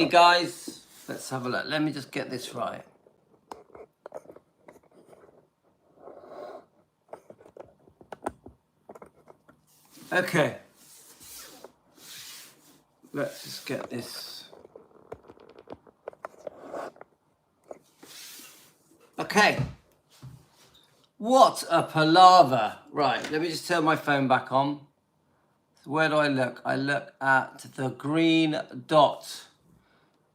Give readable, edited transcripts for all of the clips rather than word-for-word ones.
Hey guys, let's have a look. Let me just get this right. Okay. Let's just get this. Okay. What a palaver. Right, let me just turn my phone back on. So where do I look? I look at the green dot.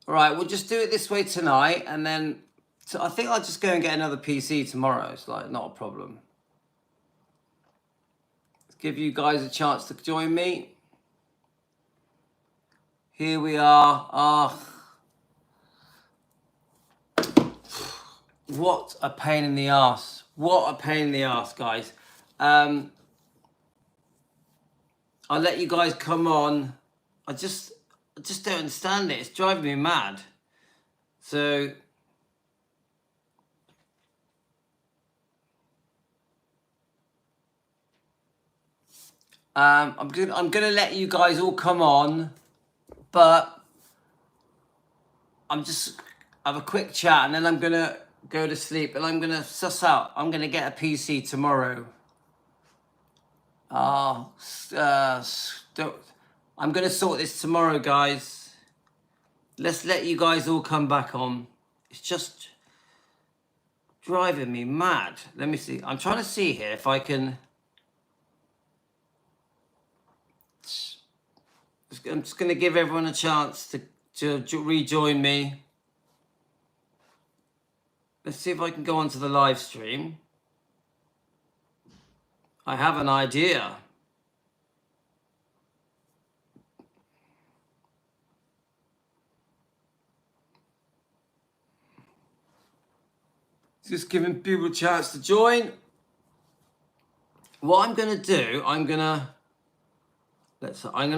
All right, we'll just do it this way tonight, and then so I think I'll just go and get another PC tomorrow. It's like not a problem. Let's give you guys a chance to join me. Here we are. What a pain in the ass. What a pain in the ass, guys. I'll let you guys come on. I just don't understand it. It's driving me mad. So I'm gonna let you guys all come on, but I'm just have a quick chat and then I'm gonna go to sleep and I'm gonna suss out. I'm gonna get a PC tomorrow. I'm gonna sort this tomorrow, guys. Let's let you guys all come back on. It's just driving me mad. Let me see. I'm trying to see here if I can. I'm just going to give everyone a chance to rejoin me. Let's see if I can go onto the live stream. I have an idea. Just giving people a chance to join. What I'm going to do, I'm going to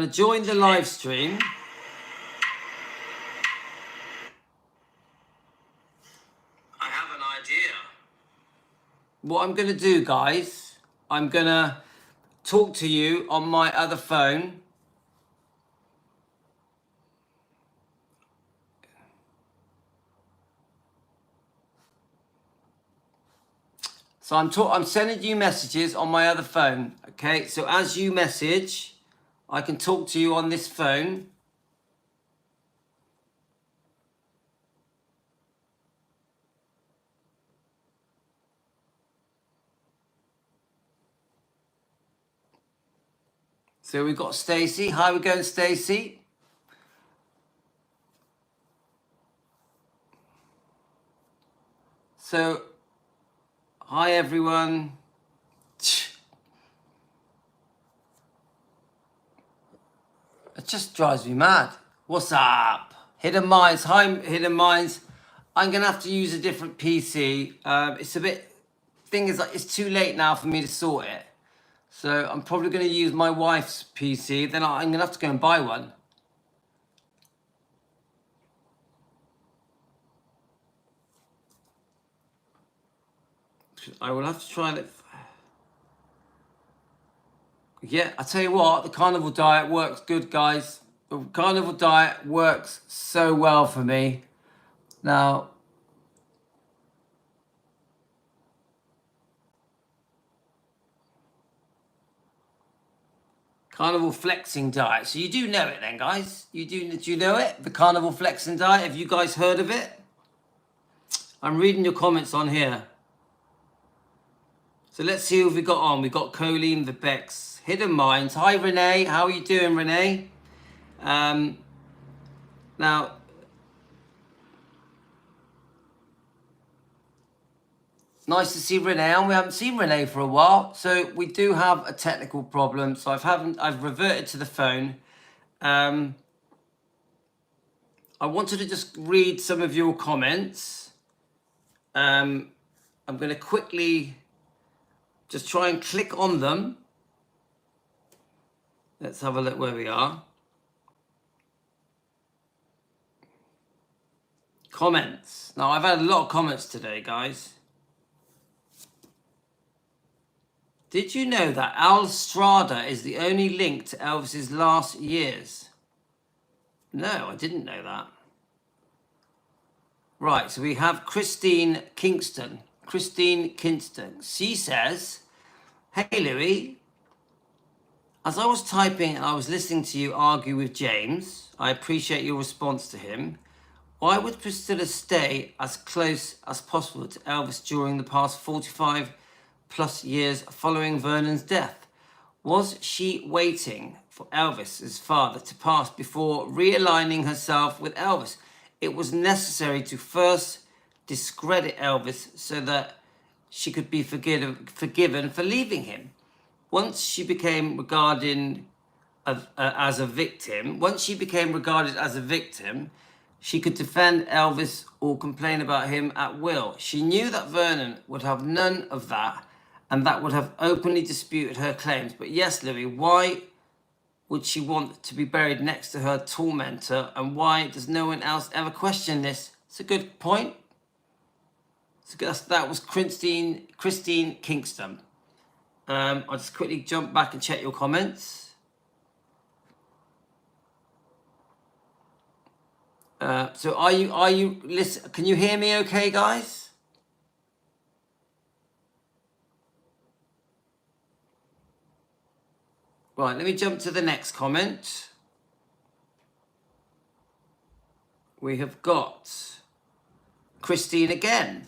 join the live stream. I have an idea. What I'm going to do, guys, I'm going to talk to you on my other phone. So I'm sending you messages on my other phone, okay? So as you message, I can talk to you on this phone. So we've got Stacey. How are we going, Stacey? So, hi everyone. It just drives me mad. What's up? Hidden Minds. Hi, Hidden Minds. I'm going to have to use a different PC. It's a bit... Thing is, like, it's too late now for me to sort it. So I'm probably going to use my wife's PC. Then I'm going to have to go and buy one. I will have to try that. Yeah, I tell you what, the carnivore diet works good, guys. The carnivore diet works so well for me. Now, carnivore flexing diet. So you do know it then, guys? Do you know it? The carnivore flexing diet? Have you guys heard of it? I'm reading your comments on here. So let's see who we got on. We got Colleen, the Bex, Hidden Minds. Hi, Renee. How are you doing, Renee? Now, nice to see Renee. And we haven't seen Renee for a while. So we do have a technical problem. So I've reverted to the phone. I wanted to just read some of your comments. I'm going to quickly just try and click on them. Let's have a look where we are. Comments. Now, I've had a lot of comments today, guys. Did you know that Al Strada is the only link to Elvis's last years? No, I didn't know that. Right, so we have Christine Kingston. Christine Kingston. She says, "Hey Louis, as I was typing and I was listening to you argue with James, I appreciate your response to him. Why would Priscilla stay as close as possible to Elvis during the past 45 plus years following Vernon's death? Was she waiting for Elvis's father to pass before realigning herself with Elvis? It was necessary to first discredit Elvis so that she could be forgiven for leaving him. Once she became regarded as a victim, she could defend Elvis or complain about him at will. She knew that Vernon would have none of that, and that would have openly disputed her claims. But yes, Louis, why would she want to be buried next to her tormentor, and why does no one else ever question this?" It's a good point. That was Christine Kingston. I'll just quickly jump back and check your comments. So are you listen? Can you hear me okay, guys? Right, let me jump to the next comment. We have got Christine again.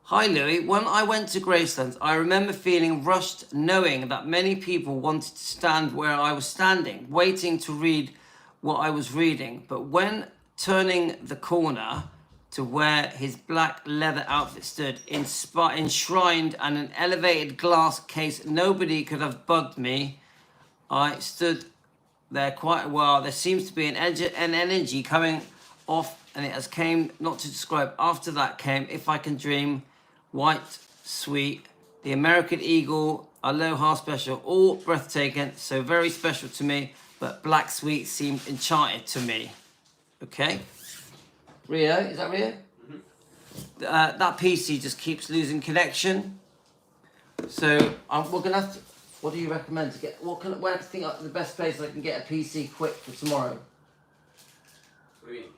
"Hi Louis, when I went to Graceland, I remember feeling rushed, knowing that many people wanted to stand where I was standing, waiting to read what I was reading. But when turning the corner to where his black leather outfit stood, enshrined and an elevated glass case, nobody could have bugged me. I stood there quite a while. There seems to be an energy coming off, and it has came, not to describe. After that came If I Can Dream, White Sweet, The American Eagle, Aloha Special, all breathtaking, so very special to me, but Black Sweet seemed enchanted to me." Okay. Rio, is that Rio? Mm-hmm. That PC just keeps losing connection. So we're gonna have to. What do you recommend to get? Where do you think the best place I can get a PC quick for tomorrow? What do you mean?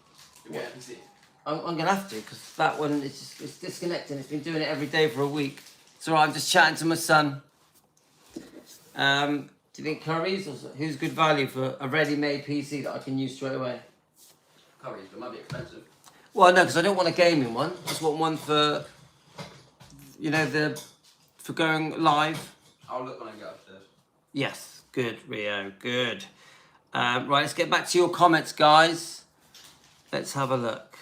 You get a PC? I'm gonna have to, because that one it's disconnecting. It's been doing it every day for a week. It's alright. I'm just chatting to my son. Do you think Curry's, or who's good value for a ready-made PC that I can use straight away? Curry's, but it might be expensive. Well, no, because I don't want a gaming one. I just want one for, for going live. I'll look when I get upstairs. Yes, good, Rio, good. Right, let's get back to your comments, guys. Let's have a look.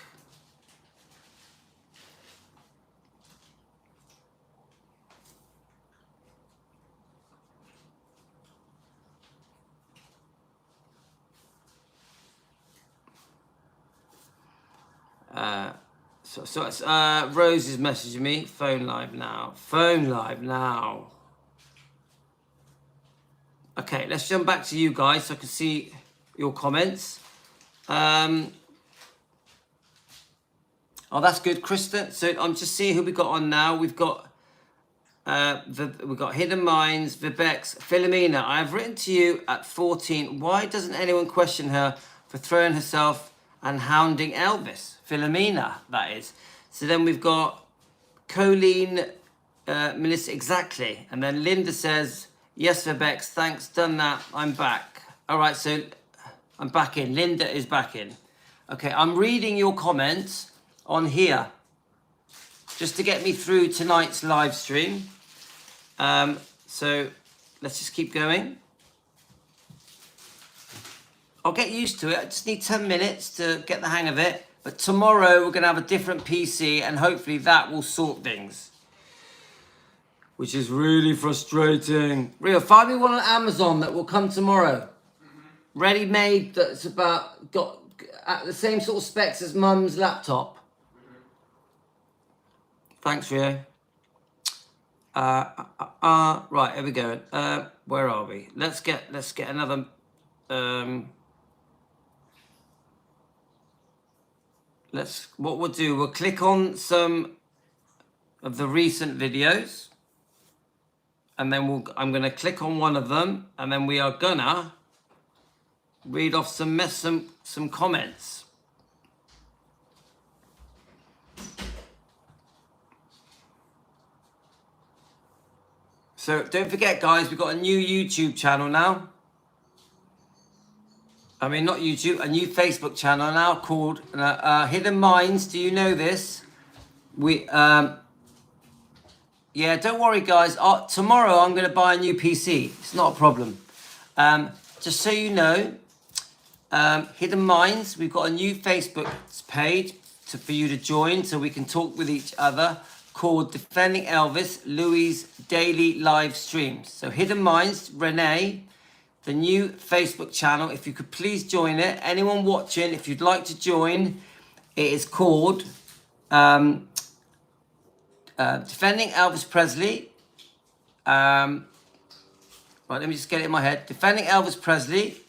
So it's Rose is messaging me. Phone live now. Phone live now. Okay, let's jump back to you guys so I can see your comments. Oh, that's good, Kristen. So I'm just seeing who we got on now. We've got Hidden Minds, Vibex, Philomena. I've written to you at 14. Why doesn't anyone question her for throwing herself and hounding Elvis? Philomena, that is. So then we've got Colleen, Melissa, exactly. And then Linda says, yes, Vibex, thanks, done that, I'm back. All right, so I'm back in. Linda is back in. Okay, I'm reading your comments on here just to get me through tonight's live stream. So let's just keep going. I'll get used to it. I just need 10 minutes to get the hang of it. But tomorrow we're going to have a different PC and hopefully that will sort things. Which is really frustrating. Rio, find me one on Amazon that will come tomorrow. Mm-hmm. Ready-made, that's got the same sort of specs as Mum's laptop. Mm-hmm. Thanks, Rio. Right, here we go. Where are we? Let's get another. What we'll do, we'll click on some of the recent videos, and then I'm gonna click on one of them, and then we are gonna read off some comments. So don't forget, guys, we've got a new YouTube channel now. I mean, not YouTube, a new Facebook channel now called Hidden Minds. Do you know this? Yeah, don't worry, guys. Tomorrow I'm going to buy a new PC. It's not a problem. Just so you know, Hidden Minds, we've got a new Facebook page for you to join so we can talk with each other, called Defending Elvis, Louis' daily live streams. So Hidden Minds, Renee, the new Facebook channel, if you could please join it. Anyone watching, if you'd like to join, it is called Defending Elvis Presley. Right, let me just get it in my head. Defending Elvis Presley,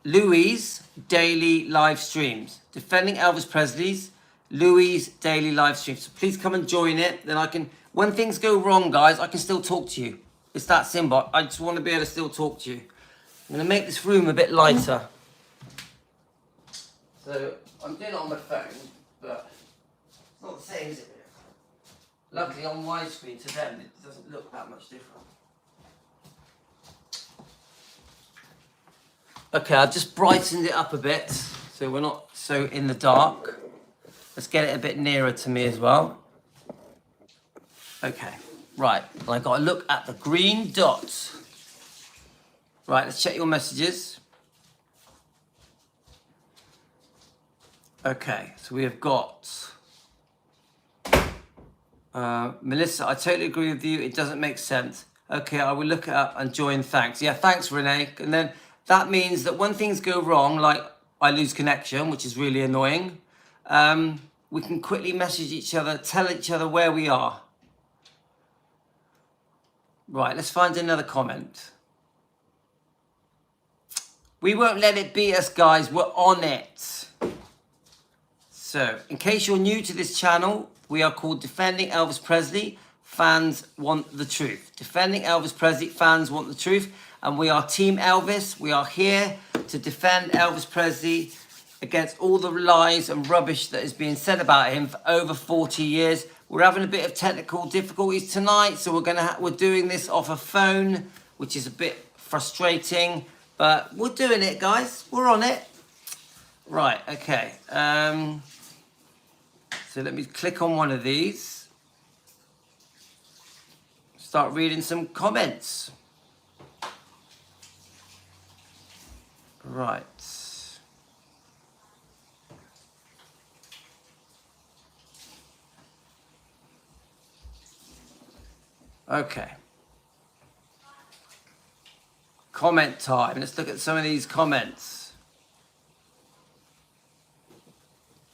Louis' daily live streams. Defending Elvis Presley's Louis' daily live streams. So please come and join it. Then I can, when things go wrong, guys, I can still talk to you. It's that simple. I just want to be able to still talk to you. I'm going to make this room a bit lighter. So I'm doing it on my phone, but it's not the same, is it? Luckily on widescreen to them, it doesn't look that much different. Okay, I've just brightened it up a bit, so we're not so in the dark. Let's get it a bit nearer to me as well. Okay, right, I got to look at the green dots. Right, let's check your messages. Okay, so we have got Melissa, I totally agree with you. It doesn't make sense. Okay, I will look it up and join. Thanks. Yeah, thanks, Renee. And then that means that when things go wrong, like I lose connection, which is really annoying, we can quickly message each other, tell each other where we are. Right, let's find another comment. We won't let it beat us, guys. We're on it. So, in case you're new to this channel, we are called Defending Elvis Presley. Fans want the truth. Defending Elvis Presley. Fans want the truth. And we are Team Elvis. We are here to defend Elvis Presley against all the lies and rubbish that is being said about him for over 40 years. We're having a bit of technical difficulties tonight, so we're doing this off a phone, which is a bit frustrating, but we're doing it, guys. We're on it. Right, okay. So let me click on one of these. Start reading some comments. Right. Okay. Comment time. Let's look at some of these comments.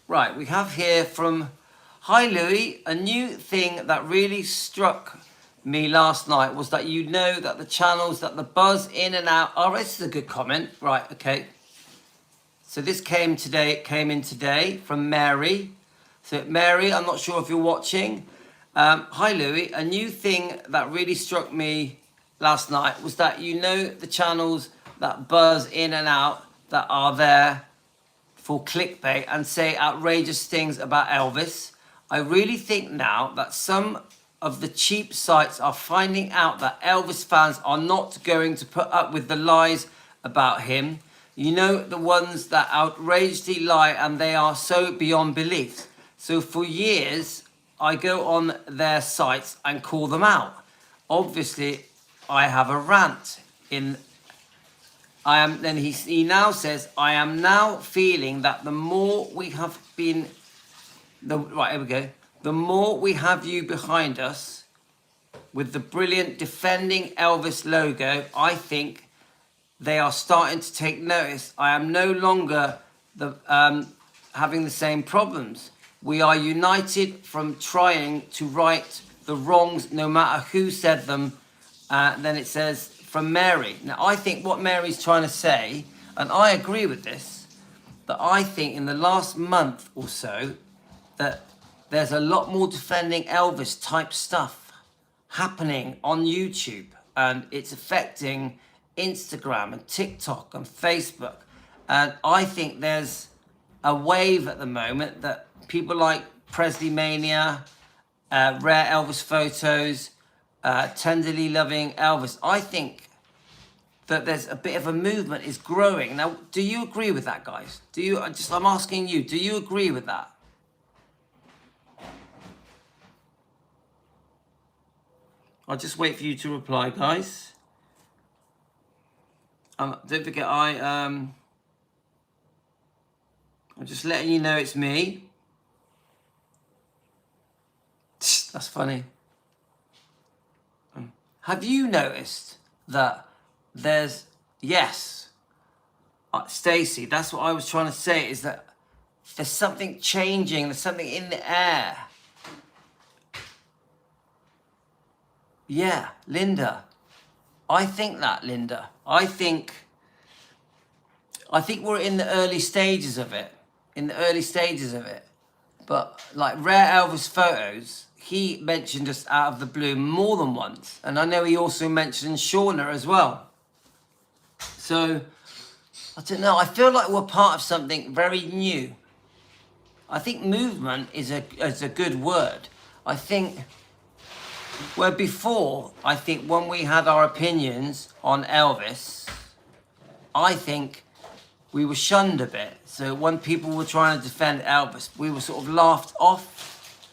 Right, we have here from, hi Louis, a new thing that really struck me last night was that you know that the channels that the buzz in and out, oh, this is a good comment. Right, okay. So this came in today from Mary. So Mary, I'm not sure if you're watching. Hi Louis, a new thing that really struck me last night was that you know the channels that buzz in and out that are there for clickbait and say outrageous things about Elvis. I really think now that some of the cheap sites are finding out that Elvis fans are not going to put up with the lies about him. You know, the ones that outrageously lie, and they are so beyond belief. So for years, I go on their sites and call them out. Obviously, I have a rant in. Then he now says, I am now feeling that the more we have been, right, here we go. The more we have you behind us with the brilliant Defending Elvis logo, I think they are starting to take notice. I am no longer having the same problems. We are united from trying to right the wrongs, no matter who said them. Then it says, from Mary. Now, I think what Mary's trying to say, and I agree with this, that I think in the last month or so, that there's a lot more Defending Elvis type stuff happening on YouTube, and it's affecting Instagram and TikTok and Facebook. And I think there's a wave at the moment that people like Presley Mania rare Elvis photos, tenderly loving Elvis. I think that there's a bit of a movement is growing. Now, do you agree with that, guys? Do you, I'm asking you, do you agree with that? I'll just wait for you to reply, guys. Don't forget, I'm just letting you know it's me. That's funny. Have you noticed that there's, yes, Stacey, that's what I was trying to say, is that there's something changing, there's something in the air. Yeah, Linda. I think that, Linda. I think we're in the early stages of it. But like rare Elvis photos, he mentioned us out of the blue more than once. And I know he also mentioned Shauna as well. So, I don't know. I feel like we're part of something very new. I think movement is a good word. I think where before, I think when we had our opinions on Elvis, I think we were shunned a bit. So when people were trying to defend Elvis, we were sort of laughed off.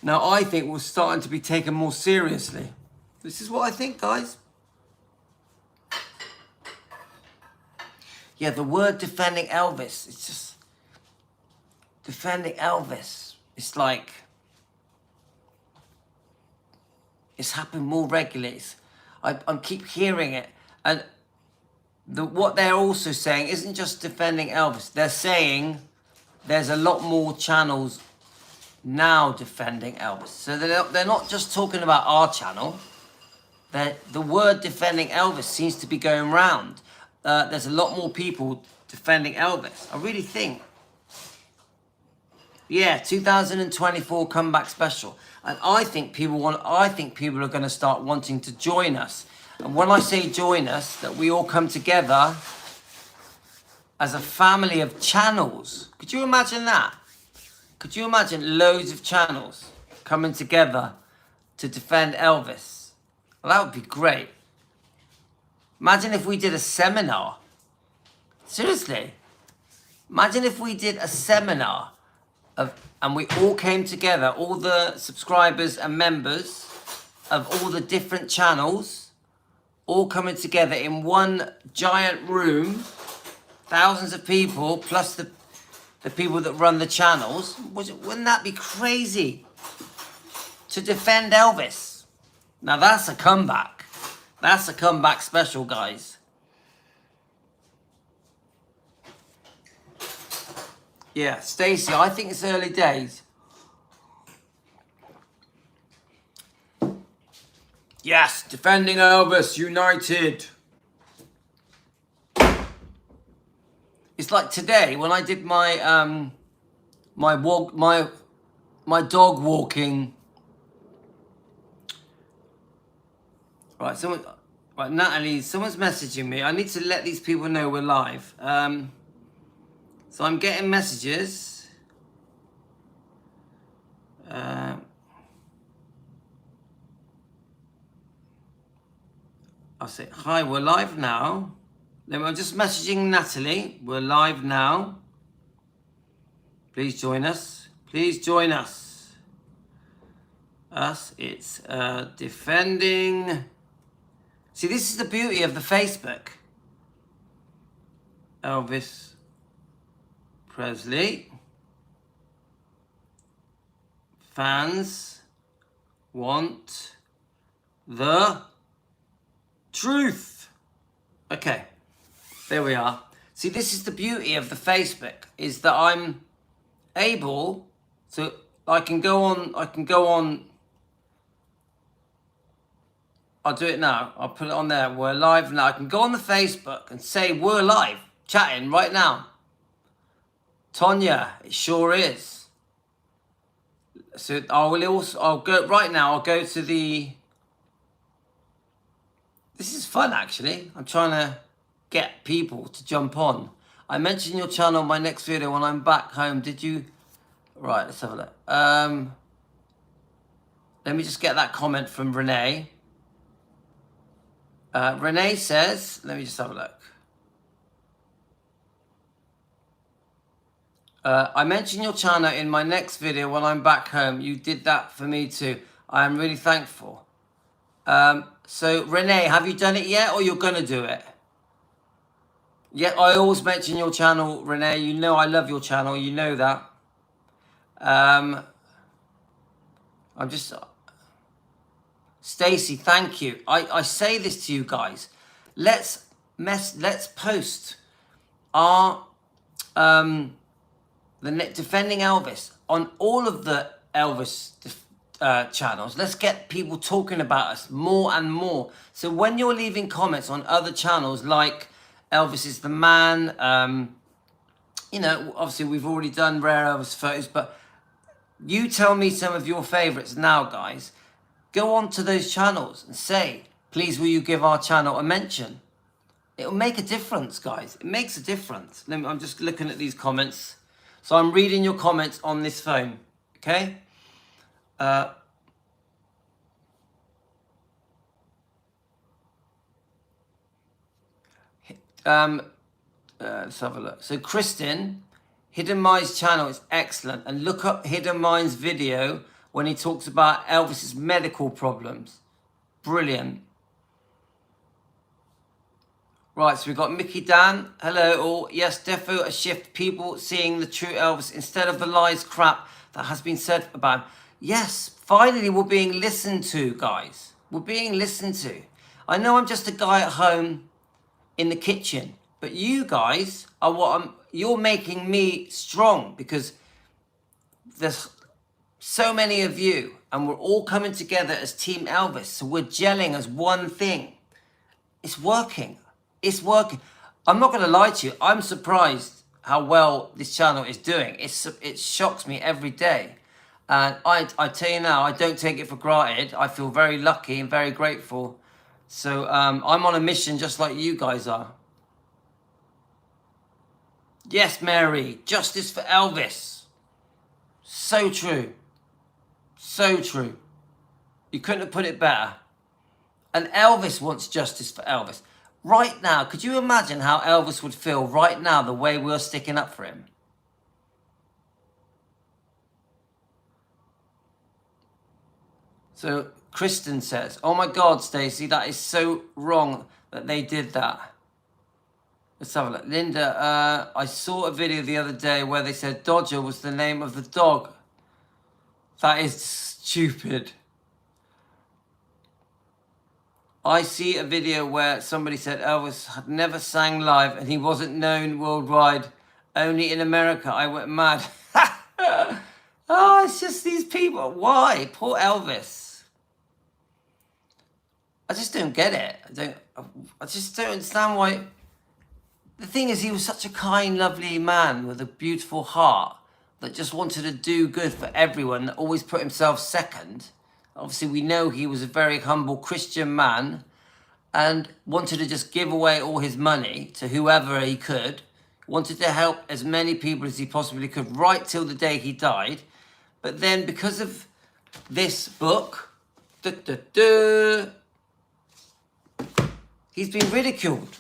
Now I think we're starting to be taken more seriously. This is what I think, guys. Yeah, the word defending Elvis, it's just... defending Elvis. It's like... it's happened more regularly. I keep hearing it. And what they're also saying isn't just defending Elvis. They're saying there's a lot more channels now defending Elvis. So they're not just talking about our channel. The word defending Elvis seems to be going round. There's a lot more people defending Elvis. I really think. Yeah, 2024 comeback special. And I think people are going to start wanting to join us. And when I say join us, that we all come together as a family of channels. Could you imagine that? Could you imagine loads of channels coming together to defend Elvis? Well, that would be great. Imagine if we did a seminar. Seriously. Imagine if we did a seminar and we all came together, all the subscribers and members of all the different channels, all coming together in one giant room, thousands of people, plus the people that run the channels. Wouldn't that be crazy? To defend Elvis. Now that's a comeback. That's a comeback special, guys. Yeah, Stacey, I think it's early days. Yes, defending Elvis, united. It's like today when I did my my dog walking. Right, Natalie, someone's messaging me. I need to let these people know we're live. So I'm getting messages. I'll say, hi, we're live now. Then I'm just messaging Natalie. We're live now. Please join us. Please join us. It's defending. See, this is the beauty of the Facebook. Elvis Presley. Fans want the truth. Okay, there we are. See, this is the beauty of the Facebook, is that I'm able to, I can go on, I'll do it now. I'll put it on there. We're live now. I can go on the Facebook and say we're live, chatting right now. Tonya, it sure is. So I'll go right now. I'll go to the. This is fun, actually. I'm trying to get people to jump on. I mentioned your channel in my next video when I'm back home. Did you? Right, let's have a look. Let me just get that comment from Renee. Renee says, let me just have a look. I mentioned your channel in my next video when I'm back home. You did that for me too. I am really thankful. So Renee, have you done it yet or you're going to do it? Yeah, I always mention your channel, Renee. You know I love your channel. You know that. I'm just... Stacey, thank you. I say this to you guys. Let's post our defending Elvis on all of the Elvis channels. Let's get people talking about us more and more. So when you're leaving comments on other channels like Elvis is the Man, you know, obviously we've already done rare Elvis photos, but you tell me some of your favorites now, guys. Go on to those channels and say, please will you give our channel a mention? It'll make a difference, guys. It makes a difference. I'm just looking at these comments. So I'm reading your comments on this phone, okay? Let's have a look. So Kristen, Hidden Mind's channel is excellent. And look up Hidden Mind's video when he talks about Elvis's medical problems. Brilliant. Right, so we've got Mickey Dan. Hello all. Yes, defo a shift. People seeing the true Elvis instead of the lies crap that has been said about him. Yes, finally we're being listened to, guys. We're being listened to. I know I'm just a guy at home in the kitchen, but you guys are you're making me strong because there's so many of you and we're all coming together as Team Elvis. So we're gelling as one thing. It's working. It's working. I'm not going to lie to you. I'm surprised how well this channel is doing. It shocks me every day. And I tell you now, I don't take it for granted. I feel very lucky and very grateful. So I'm on a mission just like you guys are. Yes, Mary. Justice for Elvis. So true. So true. You couldn't have put it better. And Elvis wants justice for Elvis. Right now, could you imagine how Elvis would feel right now the way we're sticking up for him? So Kristen says, oh my God, Stacey, that is so wrong that they did that. Let's have a look. Linda, I saw a video the other day where they said Dodger was the name of the dog. That is stupid. I see a video where somebody said Elvis had never sang live and he wasn't known worldwide, only in America. I went mad. Oh, it's just these people. Why? Poor Elvis. I just don't get it. I just don't understand why. The thing is, he was such a kind, lovely man with a beautiful heart that just wanted to do good for everyone, that always put himself second. Obviously, we know he was a very humble Christian man and wanted to just give away all his money to whoever he could. Wanted to help as many people as he possibly could right till the day he died. But then because of this book, he's been ridiculed.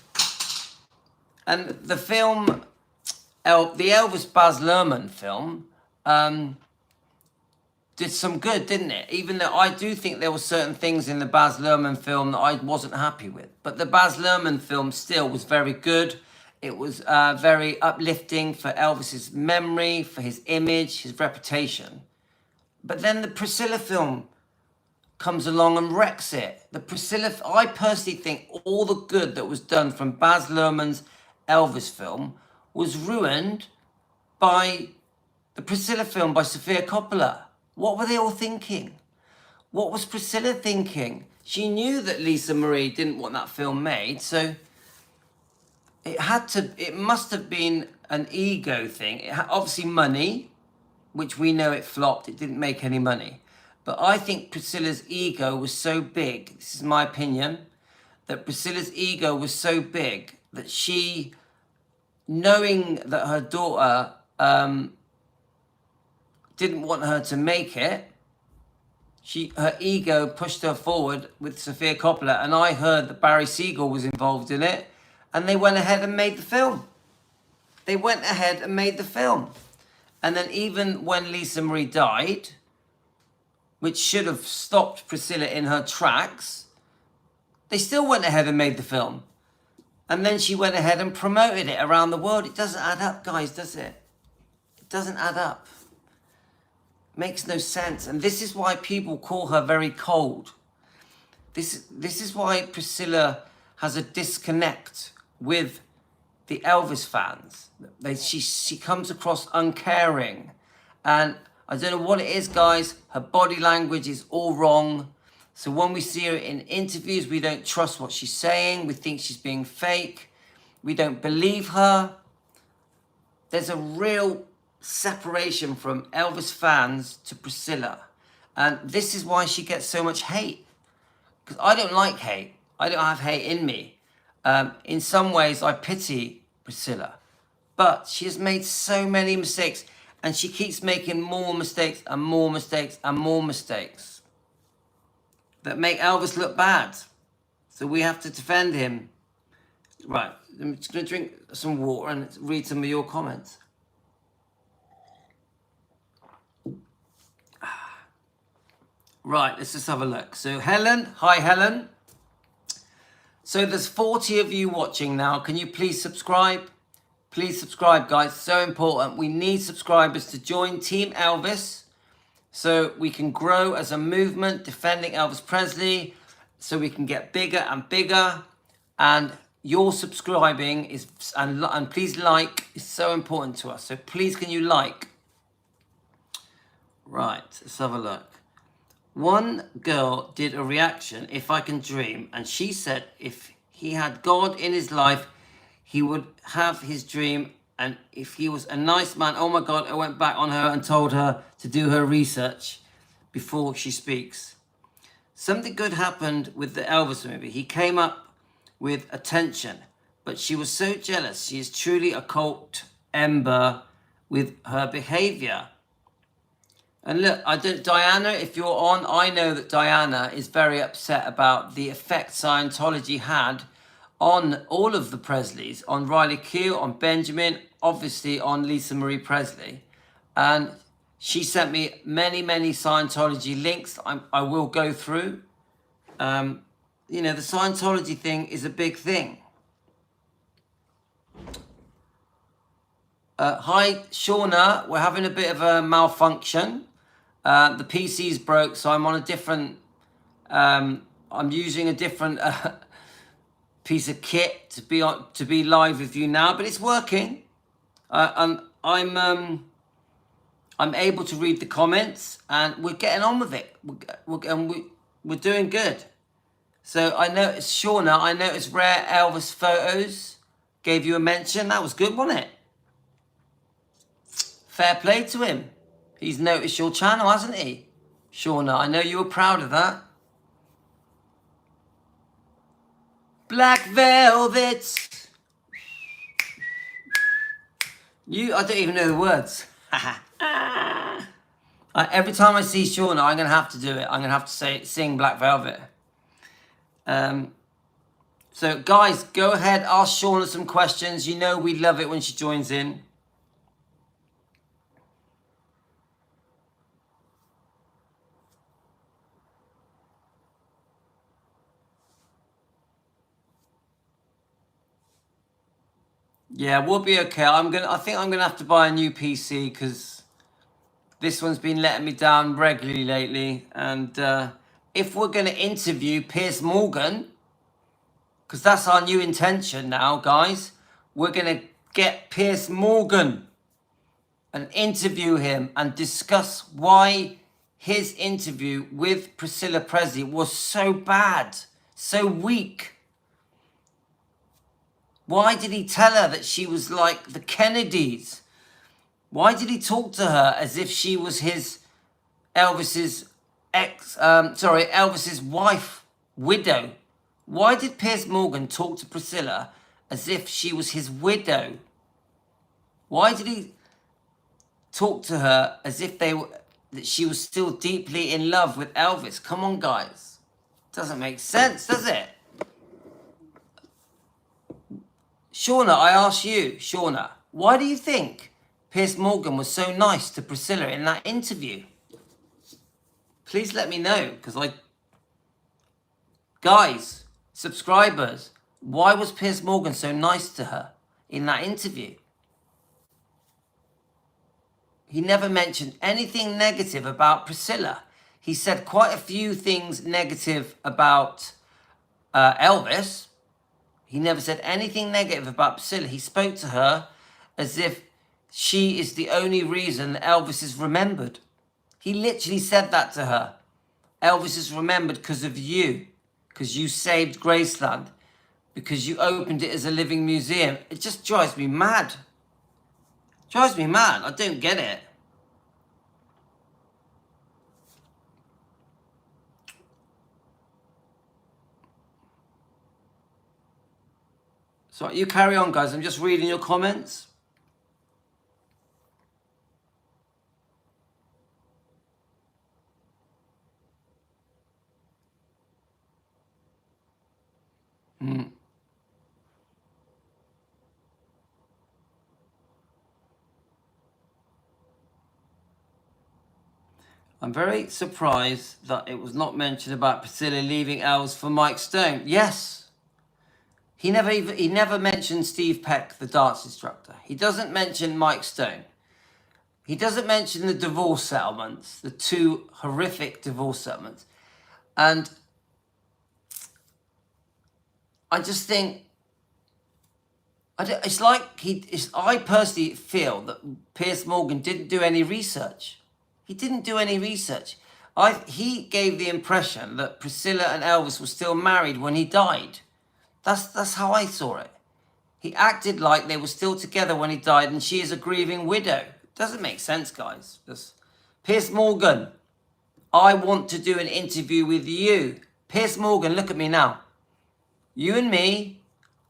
And the film, the Elvis Baz Luhrmann film, did some good, didn't it? Even though I do think there were certain things in the Baz Luhrmann film that I wasn't happy with. But the Baz Luhrmann film still was very good. It was very uplifting for Elvis's memory, for his image, his reputation. But then the Priscilla film comes along and wrecks it. The Priscilla, I personally think all the good that was done from Baz Luhrmann's Elvis film was ruined by the Priscilla film by Sofia Coppola. What were they all thinking? What was Priscilla thinking? She knew that Lisa Marie didn't want that film made, so it must have been an ego thing. It had obviously money, which we know it flopped. It didn't make any money. But I think Priscilla's ego was so big, this is my opinion, that Priscilla's ego was so big that she, knowing that her daughter didn't want her to make it, her ego pushed her forward with Sofia Coppola, and I heard that Barry Siegel was involved in it, and they went ahead and made the film. They went ahead and made the film. And then even when Lisa Marie died, which should have stopped Priscilla in her tracks, they still went ahead and made the film. And then she went ahead and promoted it around the world. It doesn't add up, guys, does it? It doesn't add up. Makes no sense. And this is why people call her very cold. This is why Priscilla has a disconnect with the Elvis fans. She comes across uncaring. And I don't know what it is, guys. Her body language is all wrong. So when we see her in interviews, we don't trust what she's saying. We think she's being fake. We don't believe her. There's a real separation from Elvis fans to Priscilla. And this is why she gets so much hate. Because I don't like hate. I don't have hate in me. In some ways, I pity Priscilla. But she has made so many mistakes. And she keeps making more mistakes and more mistakes and more mistakes that make Elvis look bad. So we have to defend him. Right, I'm just going to drink some water and read some of your comments. Right, let's just have a look. So Helen, hi Helen. So there's 40 of you watching now. Can you please subscribe? Please subscribe, guys. So important. We need subscribers to join Team Elvis so we can grow as a movement defending Elvis Presley, so we can get bigger and bigger. And your subscribing is and please like is so important to us. So please can you like? Right, let's have a look. One girl did a reaction, If I Can Dream, and she said if he had God in his life, he would have his dream, and if he was a nice man, oh my God, I went back on her and told her to do her research before she speaks. Something good happened with the Elvis movie. He came up with attention, but she was so jealous. She is truly a cult member with her behavior. And look, Diana, if you're on, I know that Diana is very upset about the effect Scientology had on all of the Presleys, on Riley Keough, on Benjamin, obviously on Lisa Marie Presley. And she sent me many, many Scientology links I will go through. You know, the Scientology thing is a big thing. Hi, Shauna, we're having a bit of a malfunction. The PC's broke, so I'm on a different, I'm using a different piece of kit to be live with you now, but it's working. I'm able to read the comments, and we're getting on with it. We're doing good. So I noticed Shauna, I noticed Rare Elvis Photos gave you a mention. That was good, wasn't it? Fair play to him. He's noticed your channel, hasn't he? Shauna, I know you were proud of that. Black Velvet. I don't even know the words. Every time I see Shauna, I'm going to have to do it. I'm going to have to sing Black Velvet. So guys, go ahead, ask Shauna some questions. You know we love it when she joins in. Yeah, we'll be okay. I think I'm gonna have to buy a new PC because this one's been letting me down regularly lately. And if we're gonna interview Piers Morgan, because that's our new intention now, guys, we're gonna get Piers Morgan and interview him and discuss why his interview with Priscilla Presley was so bad, so weak. Why did he tell her that she was like the Kennedys? Why did he talk to her as if she was Elvis's wife, widow? Why did Piers Morgan talk to Priscilla as if she was his widow? Why did he talk to her as if that she was still deeply in love with Elvis. Come on, guys. Doesn't make sense, does it? Shauna, I ask you, Shauna, why do you think Piers Morgan was so nice to Priscilla in that interview? Please let me know, because guys, subscribers, why was Piers Morgan so nice to her in that interview? He never mentioned anything negative about Priscilla. He said quite a few things negative about Elvis. He never said anything negative about Priscilla. He spoke to her as if she is the only reason that Elvis is remembered. He literally said that to her. Elvis is remembered because of you, because you saved Graceland, because you opened it as a living museum. It just drives me mad. Drives me mad. I don't get it. So you carry on, guys. I'm just reading your comments. I'm very surprised that it was not mentioned about Priscilla leaving Elvis for Mike Stone. Yes. He never mentioned Steve Peck, the dance instructor. He doesn't mention Mike Stone. He doesn't mention the divorce settlements, the 2 horrific divorce settlements. And I just think, it's like I personally feel that Piers Morgan didn't do any research. He didn't do any research. He gave the impression that Priscilla and Elvis were still married when he died. That's how I saw it. He acted like they were still together when he died and she is a grieving widow. Doesn't make sense, guys. Piers Morgan, I want to do an interview with you. Piers Morgan, look at me now. You and me,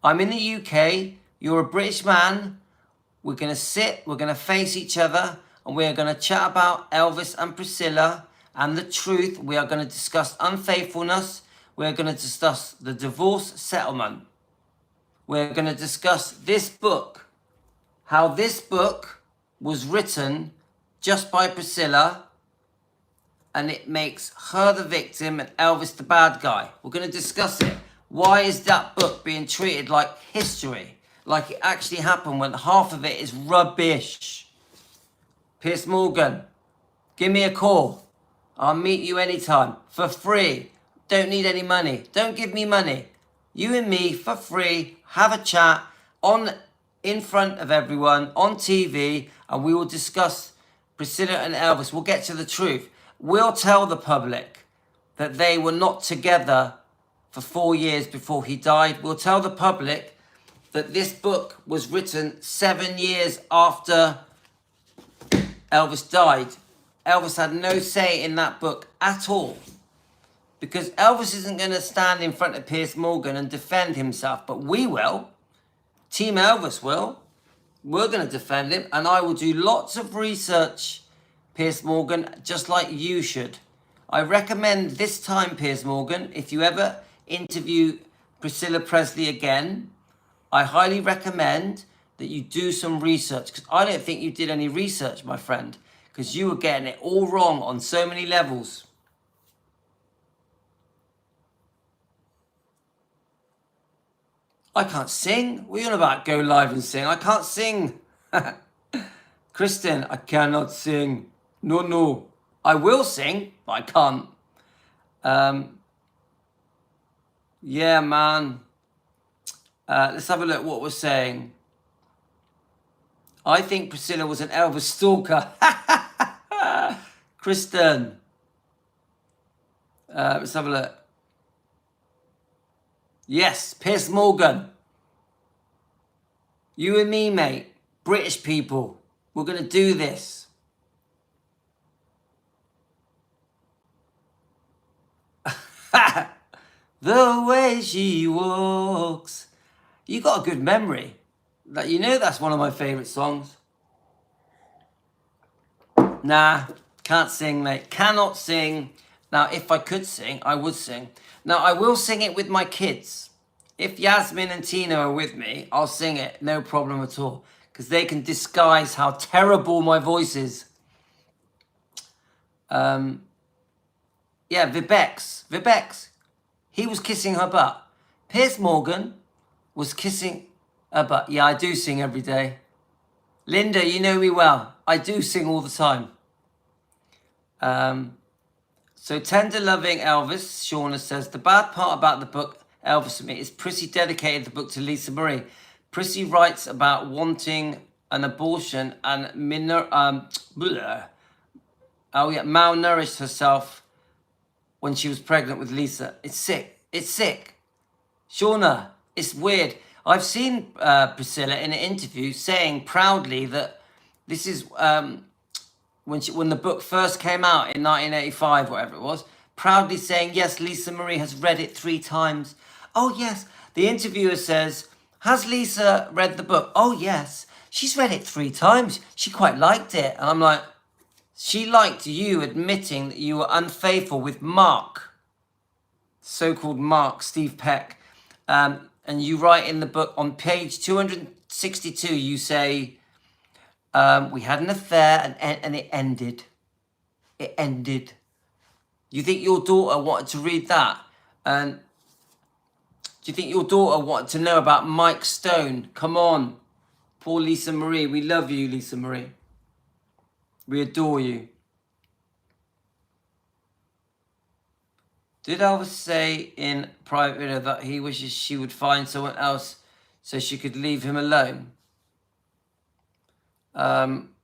I'm in the UK, you're a British man. We're going to sit, we're going to face each other, and we're going to chat about Elvis and Priscilla and the truth. We are going to discuss unfaithfulness. We're going to discuss the divorce settlement. We're going to discuss this book, how this book was written just by Priscilla, and it makes her the victim and Elvis the bad guy. We're going to discuss it. Why is that book being treated like history, like it actually happened, when half of it is rubbish? Piers Morgan, give me a call. I'll meet you anytime for free. Don't need any money. Don't give me money. You and me for free, have a chat in front of everyone on TV, and we will discuss Priscilla and Elvis. We'll get to the truth. We'll tell the public that they were not together for 4 years before he died. We'll tell the public that this book was written 7 years after Elvis died. Elvis had no say in that book at all, because Elvis isn't going to stand in front of Piers Morgan and defend himself, but we will. Team Elvis will. We're going to defend him, and I will do lots of research, Piers Morgan, just like you should. I recommend this time, Piers Morgan, if you ever interview Priscilla Presley again, I highly recommend that you do some research, because I don't think you did any research, my friend, because you were getting it all wrong on so many levels. I can't sing. What are you on about? Go live and sing. I can't sing. Kristen, I cannot sing. No. I will sing, but I can't. Yeah, man. Let's have a look what we're saying. I think Priscilla was an Elvis stalker. Kristen. Let's have a look. Yes, Piers Morgan. You and me, mate. British people. We're going to do this. The way she walks. You got a good memory. You know that's one of my favourite songs. Nah, Can't sing, mate. Cannot sing. Now, if I could sing, I would sing. Now, I will sing it with my kids. If Yasmin and Tina are with me, I'll sing it. No problem at all. Because they can disguise how terrible my voice is. Yeah, Vibex. He was kissing her butt. Piers Morgan was kissing her butt. Yeah, I do sing every day. Linda, you know me well. I do sing all the time. So tender loving Elvis, Shauna says, the bad part about the book, Elvis for me, is Prissy dedicated the book to Lisa Marie. Prissy writes about wanting an abortion and malnourished herself when she was pregnant with Lisa. It's sick. It's sick. Shauna, it's weird. I've seen Priscilla in an interview saying proudly that this is when the book first came out in 1985, whatever it was, proudly saying, yes, Lisa Marie has read it 3 times. Oh, yes. The interviewer says, has Lisa read the book? Oh, yes. She's read it 3 times. She quite liked it. And I'm like, she liked you admitting that you were unfaithful with Mark, so-called Mark, Steve Peck. And you write in the book on page 262, you say, we had an affair and it ended. It ended. You think your daughter wanted to read that? And do you think your daughter wanted to know about Mike Stone? Come on. Poor Lisa Marie. We love you, Lisa Marie. We adore you. Did Elvis say in private video that he wishes she would find someone else so she could leave him alone?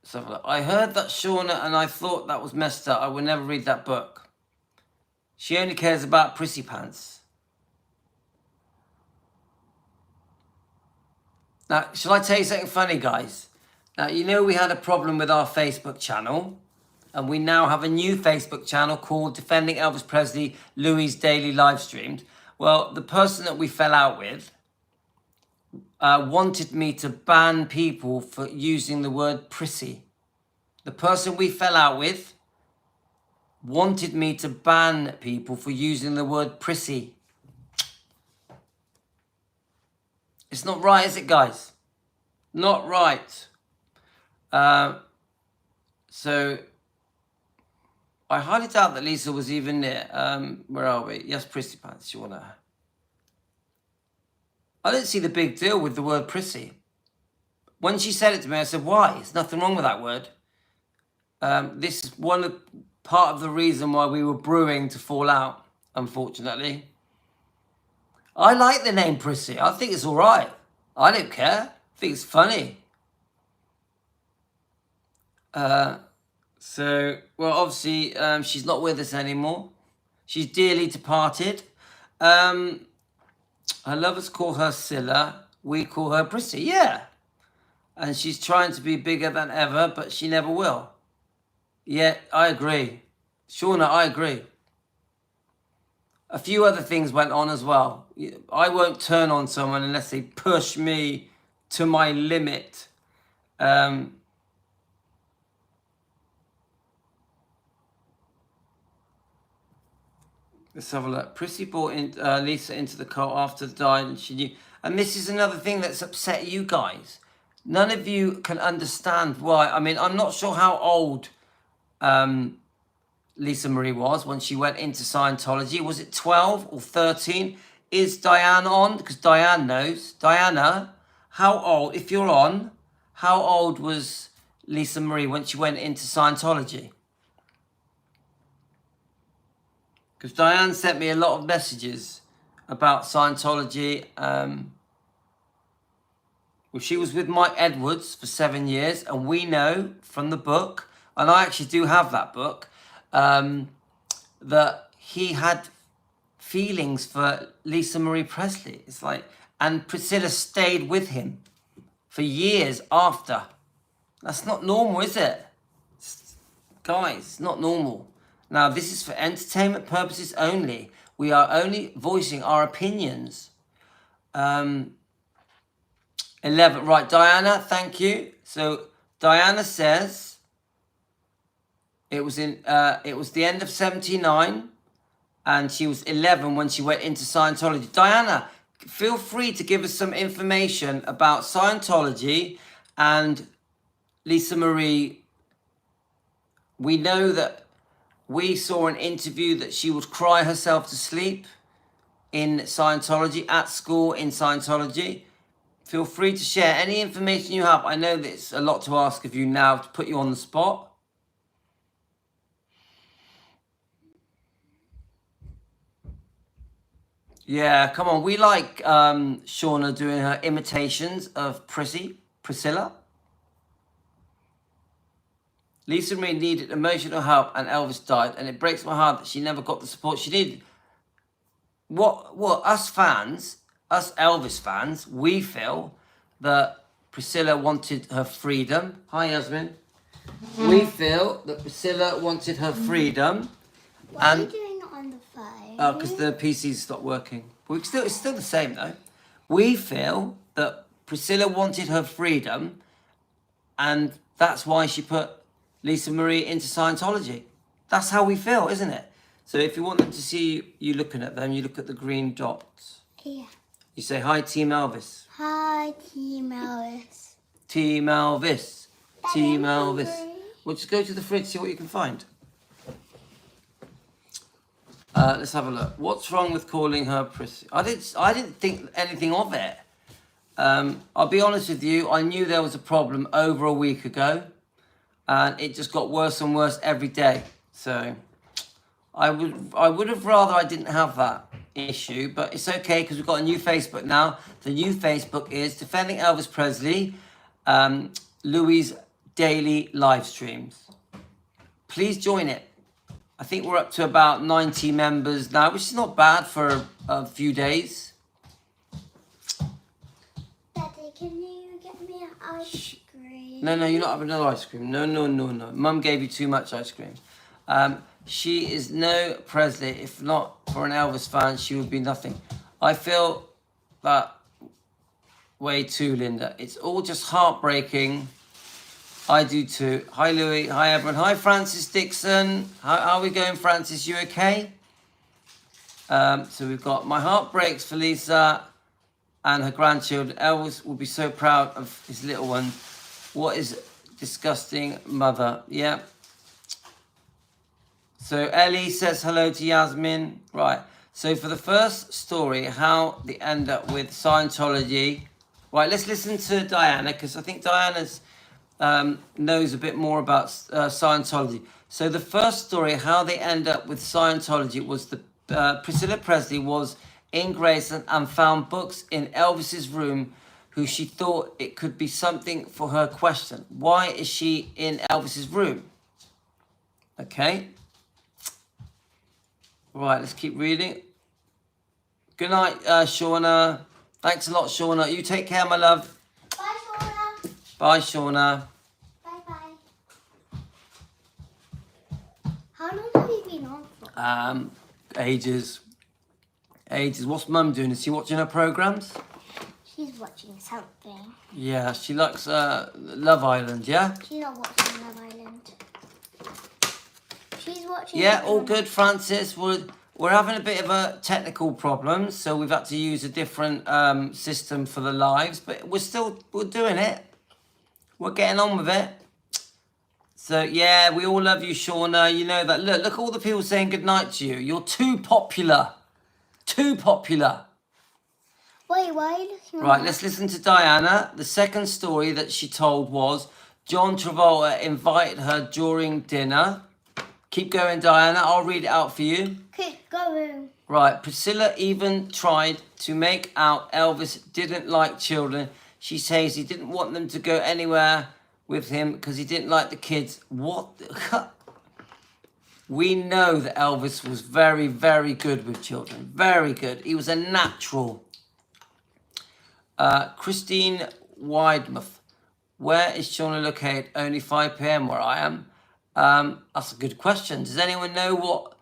So I heard that, Shauna, and I thought that was messed up. I would never read that book. She only cares about prissy pants. Now, shall I tell you something funny, guys? Now, you know we had a problem with our Facebook channel, and we now have a new Facebook channel called Defending Elvis Presley, Louis Daily Live Streamed. Well, the person that we fell out with wanted me to ban people for using the word prissy. The person we fell out with wanted me to ban people for using the word prissy. It's not right, is it, guys? Not right. So I highly doubt that Lisa was even near. Where are we? Yes, prissy pants. You wanna? I didn't see the big deal with the word prissy. When she said it to me, I said, why? There's nothing wrong with that word. This is part of the reason why we were brewing to fall out, unfortunately. I like the name Prissy. I think it's all right. I don't care. I think it's funny. So, well, obviously, she's not with us anymore. She's dearly departed. Her lovers call her Scylla. We call her Prissy. Yeah. And she's trying to be bigger than ever, but she never will. Yeah, I agree. Shauna, I agree. A few other things went on as well. I won't turn on someone unless they push me to my limit. Let's have a look. Prissy brought Lisa into the cult after they died, and she knew. And this is another thing that's upset you guys. None of you can understand why. I mean, I'm not sure how old Lisa Marie was when she went into Scientology. Was it 12 or 13? Is Diane on? Because Diane knows. Diana, how old, if you're on, how old was Lisa Marie when she went into Scientology? Because Diane sent me a lot of messages about Scientology. Well, she was with Mike Edwards for 7 years, and we know from the book, and I actually do have that book, that he had feelings for Lisa Marie Presley. It's like, and Priscilla stayed with him for years after. That's not normal, is it? Guys, it's not normal. Now, this is for entertainment purposes only. We are only voicing our opinions. 11, right, Diana, thank you. So Diana says, It was the end of 79, and she was 11 when she went into Scientology. Diana, feel free to give us some information about Scientology and Lisa Marie. We know that we saw an interview that she would cry herself to sleep in Scientology, at school in Scientology. Feel free to share any information you have. I know that it's a lot to ask of you now to put you on the spot. Yeah, come on. We like Shauna doing her imitations of Priscilla. Lisa Marie needed emotional help and Elvis died, and it breaks my heart that she never got the support she needed. What us fans, us Elvis fans, we feel that Priscilla wanted her freedom. Hi, Yasmin. We feel that Priscilla wanted her freedom. Why are you doing it on the phone? Oh, because the PC's stopped working. It's still the same though. We feel that Priscilla wanted her freedom, and that's why she put Lisa Marie into Scientology. That's how we feel, isn't it? So if you want them to see you looking at them, you look at the green dots. Yeah. You say, hi, Team Elvis. Hi, Team Elvis. Team Elvis. Team I'm Elvis. hungry. Well, just go to the fridge, see what you can find. Let's have a look. What's wrong with calling her Prissy? I didn't think anything of it. I'll be honest with you. I knew there was a problem over a week ago, and it just got worse and worse every day. So I would have rather I didn't have that issue, but it's okay because we've got a new Facebook now. The new Facebook is Defending Elvis Presley, Louis' daily live streams. Please join it. I think we're up to about 90 members now, which is not bad for a few days. Daddy, can you get me an ice cream? No, you're not having no ice cream. No. Mum gave you too much ice cream. She is no Presley. If not for an Elvis fan, she would be nothing. I feel that way too, Linda. It's all just heartbreaking. I do too. Hi, Louis. Hi, everyone. Hi, Francis Dixon. How are we going, Francis? You okay? So we've got my heart breaks for Lisa and her grandchildren. Elvis will be so proud of his little one. What is disgusting mother? Yeah. So Ellie says hello to Yasmin. Right. So for the first story, how they end up with Scientology. Right, let's listen to Diana, because I think Diana's knows a bit more about Scientology. So the first story, how they end up with Scientology, was the Priscilla Presley was in Graceland and found books in Elvis's room, who she thought it could be something for her question. Why is she in Elvis's room? Okay. Right, let's keep reading. Good night, Shauna. Thanks a lot, Shauna. You take care, my love. Bye, Shauna. Bye, Shauna. Bye. How long have you been on for? Ages. What's Mum doing? Is she watching her programs? She's watching something. Yeah, she likes Love Island, yeah? She's not watching Love Island. She's watching... Yeah, all good, Francis. We're having a bit of a technical problem, so we've had to use a different system for the lives, but we're doing it. We're getting on with it. So, yeah, we all love you, Shauna. You know that. Look all the people saying goodnight to you. You're too popular. Too popular. Wait, why are you looking at Right, that? let's listen to Diana. The second story that she told was John Travolta invited her during dinner. Keep going, Diana. I'll read it out for you. Keep going. Right, Priscilla even tried to make out Elvis didn't like children. She says he didn't want them to go anywhere with him because he didn't like the kids. What? We know that Elvis was very, very good with children. Very good. He was a natural. Christine Widemouth. Where is Shauna located? Only 5 p.m. where I am. That's a good question. Does anyone know what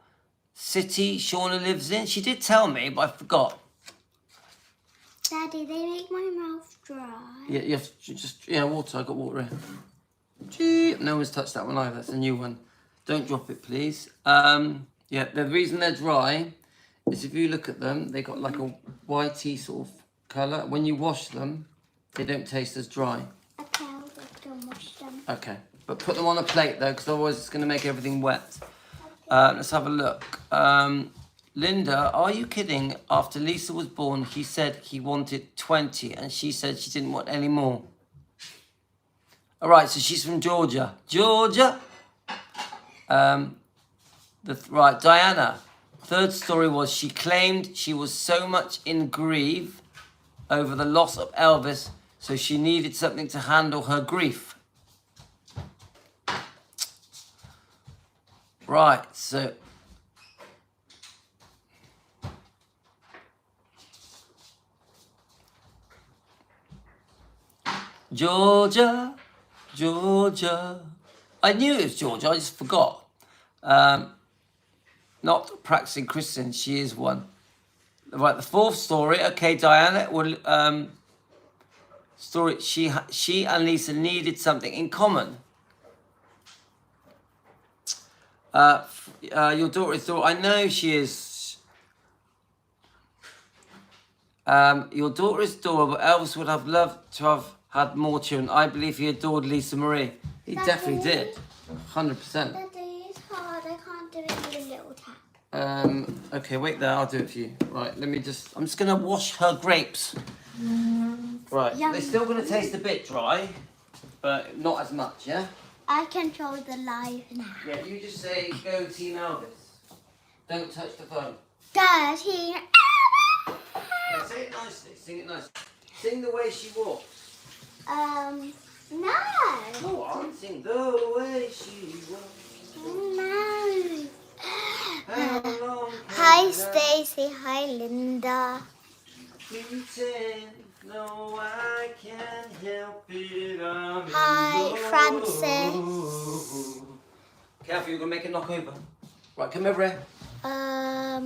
city Shauna lives in? She did tell me, but I forgot. Daddy, they make my mouth dry. Yeah, you have to just, water. I got water here. Gee, no one's touched that one either. That's a new one. Don't drop it, please. Yeah, the reason they're dry is if you look at them, they got like a whitey sort of colour. When you wash them, they don't taste as dry. Okay, I'll just go wash them. Okay, but put them on a plate though, because otherwise it's going to make everything wet. Let's have a look. Linda, are you kidding? After Lisa was born, he said he wanted 20 and she said she didn't want any more. All right, so she's from Georgia. Georgia! Right, Diana. Third story was she claimed she was so much in grief over the loss of Elvis, so she needed something to handle her grief. Right, so... Georgia, Georgia. I knew it was Georgia, I just forgot. Not practicing Christian, she is one. Right, the fourth story. Okay, Diana. Well, story. She and Lisa needed something in common. Your daughter is I know she is. Your daughter is adorable. Elvis would have loved to have had more children. I believe he adored Lisa Marie. He definitely did. 100%. Daddy, it's hard. I can't do it with a little tap. Okay, wait there. I'll do it for you. Right, I'm just going to wash her grapes. Right, Yum. they're still going to taste a bit dry, but not as much, yeah? I control the live now. Yeah, you just say, go Team Elvis. Don't touch the phone. Dirty. Yeah, say it nicely. Sing it nicely. Sing the way she walks. No. Go on, sing the way she walks. No. How long Hi, can Stacy. Hi, Linda. pretend? No, I can't help it. Hi, Francis. Careful, you're going to make a knock over. Right, come over here. Hi,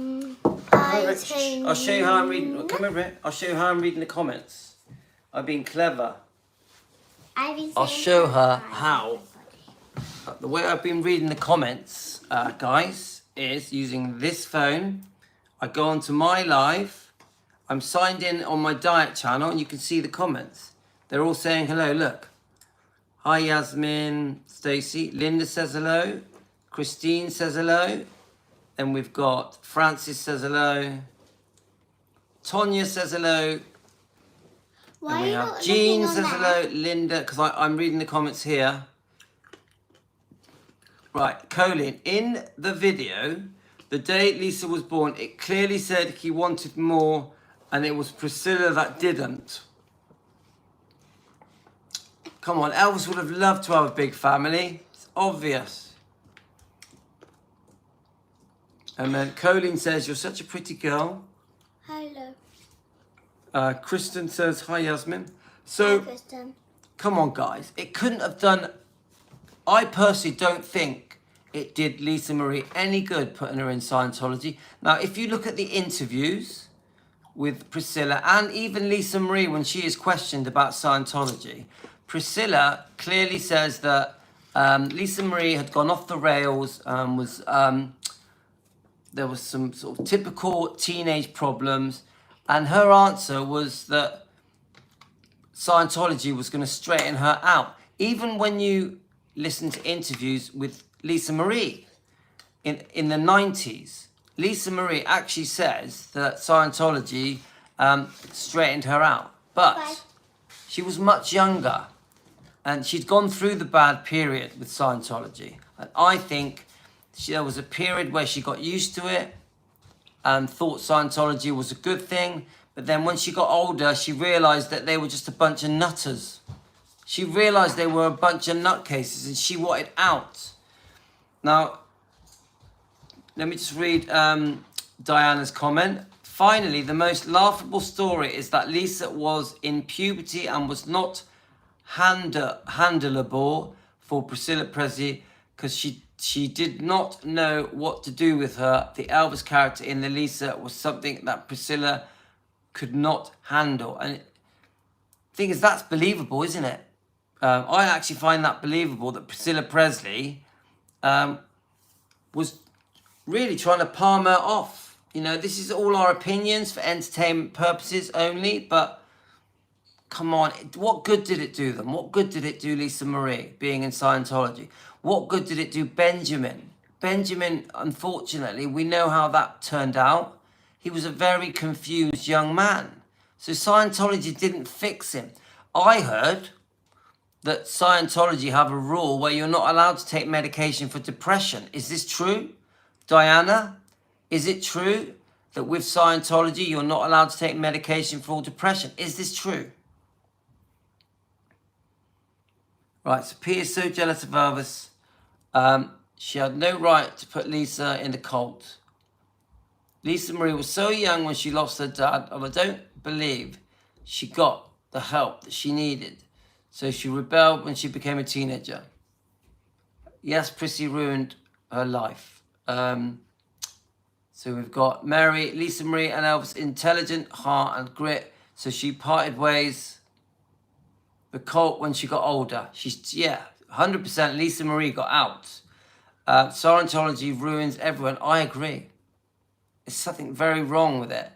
Tony. I'll show you how I'm reading. Come over here. I'll show you how I'm reading the comments. I've been clever. I'll show her how. The way I've been reading the comments, guys, is using this phone. I go onto my live. I'm signed in on my diet channel, and you can see the comments. They're all saying hello. Look. Hi, Yasmin, Stacey. Linda says hello. Christine says hello. Then we've got Francis says hello. Tonya says hello. Why And are we you have not Jean looking says on hello. that? Linda, because I'm reading the comments here. Right, Colin, in the video, the day Lisa was born, it clearly said he wanted more, and it was Priscilla that didn't. Come on, Elvis would have loved to have a big family. It's obvious. And then Colin says, you're such a pretty girl. Hello. Kristen says, hi, Yasmin. Hi, So, Kristen. come on, guys. It couldn't have done... I personally don't think it did Lisa Marie any good putting her in Scientology. Now, if you look at the interviews with Priscilla and even Lisa Marie when she is questioned about Scientology, Priscilla clearly says that Lisa Marie had gone off the rails, there was some sort of typical teenage problems, and her answer was that Scientology was going to straighten her out. Even when you listen to interviews with Lisa Marie in the 90s, Lisa Marie actually says that Scientology straightened her out. But she was much younger, and she'd gone through the bad period with Scientology. And I think there was a period where she got used to it and thought Scientology was a good thing. But then when she got older, she realised that they were just a bunch of nutters. She realised they were a bunch of nutcases and she wanted out. Now, let me just read Diana's comment. Finally, the most laughable story is that Lisa was in puberty and was not handleable for Priscilla Presley because she did not know what to do with her. The Elvis character in the Lisa was something that Priscilla could not handle. And the thing is, that's believable, isn't it? I actually find that believable that Priscilla Presley was really trying to palm her off. You know, this is all our opinions for entertainment purposes only, but come on, what good did it do them? What good did it do Lisa Marie being in Scientology? What good did it do Benjamin? Benjamin, unfortunately, we know how that turned out. He was a very confused young man. So Scientology didn't fix him. I heard that Scientology have a rule where you're not allowed to take medication for depression. Is this true? Diana, is it true that with Scientology you're not allowed to take medication for depression? Is this true? Right, so P is so jealous of Elvis. She had no right to put Lisa in the cult. Lisa Marie was so young when she lost her dad, and I don't believe she got the help that she needed. So she rebelled when she became a teenager. Yes, Prissy ruined her life. So we've got Mary, Lisa Marie and Elvis, intelligent, heart and grit. So she parted ways the cult when she got older. She's, 100% Lisa Marie got out. Scientology ruins everyone. I agree. There's something very wrong with it.